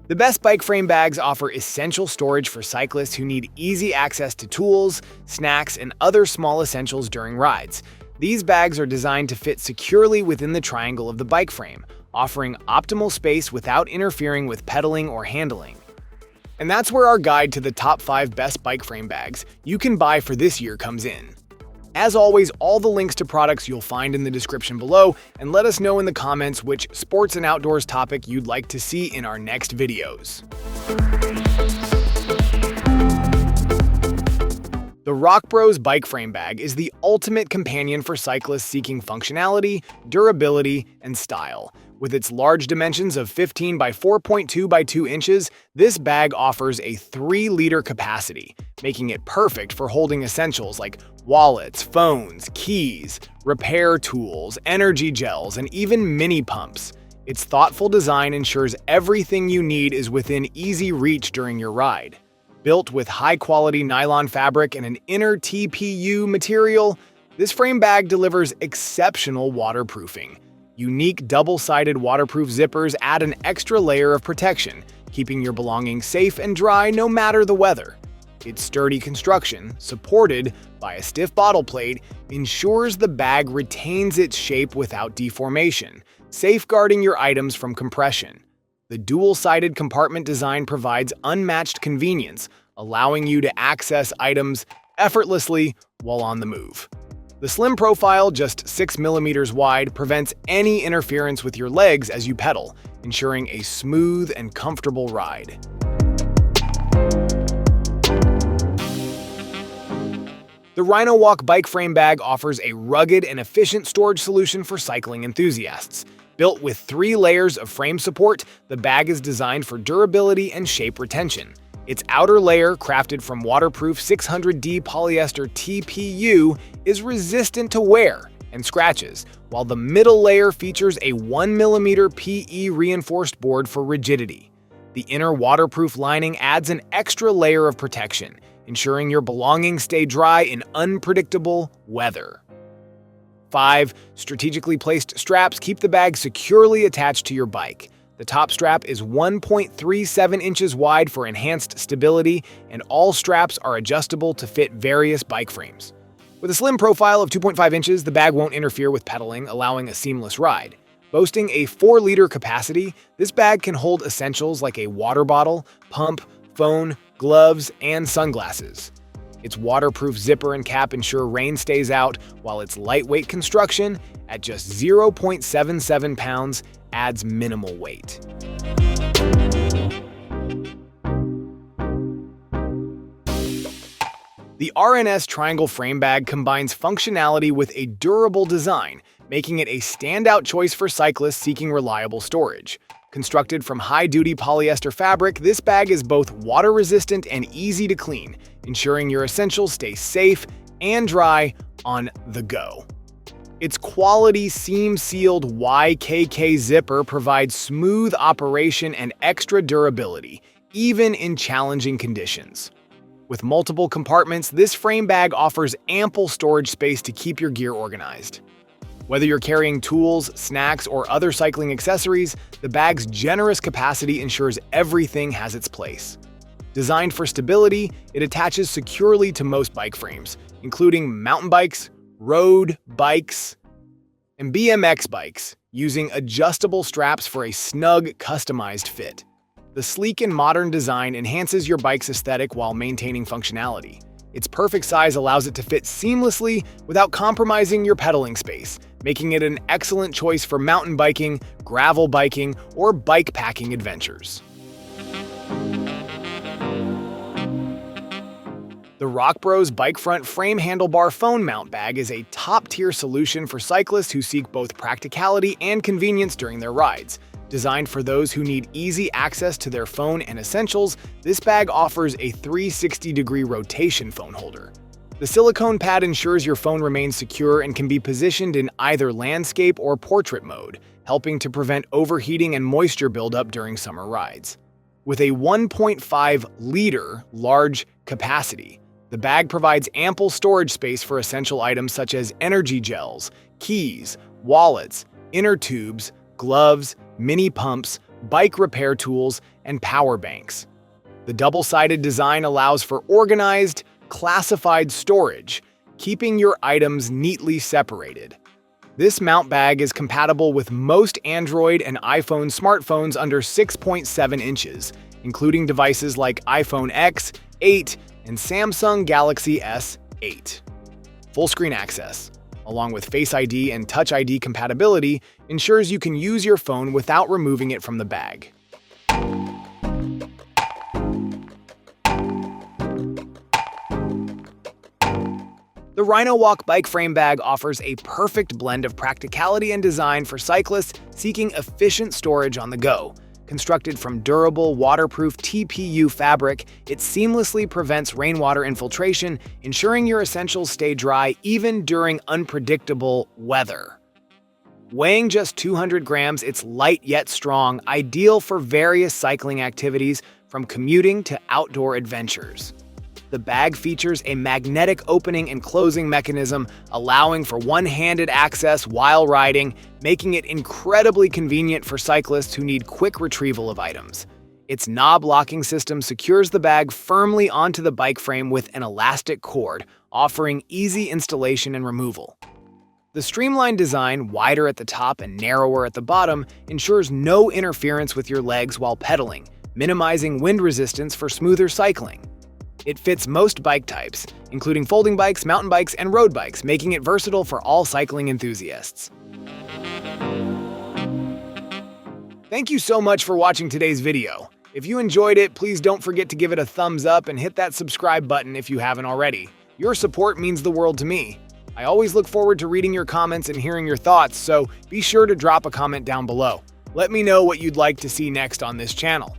The best bike frame bags offer essential storage for cyclists who need easy access to tools, snacks, and other small essentials during rides. These bags are designed to fit securely within the triangle of the bike frame, offering optimal space without interfering with pedaling or handling. And that's where our guide to the top 5 best bike frame bags you can buy for this year comes in. As always, all the links to products you'll find in the description below, and let us know in the comments which sports and outdoors topic you'd like to see in our next videos. The ROCKBROS bike frame bag is the ultimate companion for cyclists seeking functionality, durability, and style. With its large dimensions of 15 by 4.2 by 2 inches, this bag offers a 3-liter capacity, making it perfect for holding essentials like wallets, phones, keys, repair tools, energy gels, and even mini pumps. Its thoughtful design ensures everything you need is within easy reach during your ride. Built with high-quality nylon fabric and an inner TPU material, this frame bag delivers exceptional waterproofing. Unique double-sided waterproof zippers add an extra layer of protection, keeping your belongings safe and dry no matter the weather. Its sturdy construction, supported by a stiff bottle plate, ensures the bag retains its shape without deformation, safeguarding your items from compression. The dual-sided compartment design provides unmatched convenience, allowing you to access items effortlessly while on the move. The slim profile, just 6 mm wide, prevents any interference with your legs as you pedal, ensuring a smooth and comfortable ride. The Rhinowalk bike frame bag offers a rugged and efficient storage solution for cycling enthusiasts. Built with 3 layers of frame support, the bag is designed for durability and shape retention. Its outer layer, crafted from waterproof 600D polyester TPU, is resistant to wear and scratches, while the middle layer features a 1 mm PE reinforced board for rigidity. The inner waterproof lining adds an extra layer of protection, ensuring your belongings stay dry in unpredictable weather. 5 strategically placed straps keep the bag securely attached to your bike. The top strap is 1.37 inches wide for enhanced stability, and all straps are adjustable to fit various bike frames. With a slim profile of 2.5 inches, the bag won't interfere with pedaling, allowing a seamless ride. Boasting a 4-liter capacity, this bag can hold essentials like a water bottle, pump, phone, gloves, and sunglasses. Its waterproof zipper and cap ensure rain stays out, while its lightweight construction, at just 0.77 pounds, adds minimal weight. The RNS Triangle Frame Bag combines functionality with a durable design, making it a standout choice for cyclists seeking reliable storage. Constructed from high-duty polyester fabric, this bag is both water-resistant and easy to clean, ensuring your essentials stay safe and dry on the go. Its quality seam-sealed YKK zipper provides smooth operation and extra durability, even in challenging conditions. With multiple compartments, this frame bag offers ample storage space to keep your gear organized. Whether you're carrying tools, snacks, or other cycling accessories, the bag's generous capacity ensures everything has its place. Designed for stability, it attaches securely to most bike frames, including mountain bikes, road bikes, and BMX bikes, using adjustable straps for a snug, customized fit. The sleek and modern design enhances your bike's aesthetic while maintaining functionality. Its perfect size allows it to fit seamlessly without compromising your pedaling space, making it an excellent choice for mountain biking, gravel biking, or bike packing adventures. The ROCKBROS Bike Front Frame Handlebar Phone Mount Bag is a top-tier solution for cyclists who seek both practicality and convenience during their rides. Designed for those who need easy access to their phone and essentials, this bag offers a 360-degree rotation phone holder. The silicone pad ensures your phone remains secure and can be positioned in either landscape or portrait mode, helping to prevent overheating and moisture buildup during summer rides. With a 1.5-liter large capacity, the bag provides ample storage space for essential items such as energy gels, keys, wallets, inner tubes, gloves, mini pumps, bike repair tools, and power banks. The double-sided design allows for organized, classified storage, keeping your items neatly separated. This mount bag is compatible with most Android and iPhone smartphones under 6.7 inches, including devices like iPhone X, 8, and Samsung Galaxy S8. Full-screen access, along with Face ID and Touch ID compatibility, ensures you can use your phone without removing it from the bag. The Rhinowalk bike frame bag offers a perfect blend of practicality and design for cyclists seeking efficient storage on the go. Constructed from durable, waterproof TPU fabric, it seamlessly prevents rainwater infiltration, ensuring your essentials stay dry even during unpredictable weather. Weighing just 200 grams, it's light yet strong, ideal for various cycling activities from commuting to outdoor adventures. The bag features a magnetic opening and closing mechanism, allowing for one-handed access while riding, making it incredibly convenient for cyclists who need quick retrieval of items. Its knob locking system secures the bag firmly onto the bike frame with an elastic cord, offering easy installation and removal. The streamlined design, wider at the top and narrower at the bottom, ensures no interference with your legs while pedaling, minimizing wind resistance for smoother cycling. It fits most bike types, including folding bikes, mountain bikes, and road bikes, making it versatile for all cycling enthusiasts. Thank you so much for watching today's video. If you enjoyed it, please don't forget to give it a thumbs up and hit that subscribe button if you haven't already. Your support means the world to me. I always look forward to reading your comments and hearing your thoughts, so be sure to drop a comment down below. Let me know what you'd like to see next on this channel.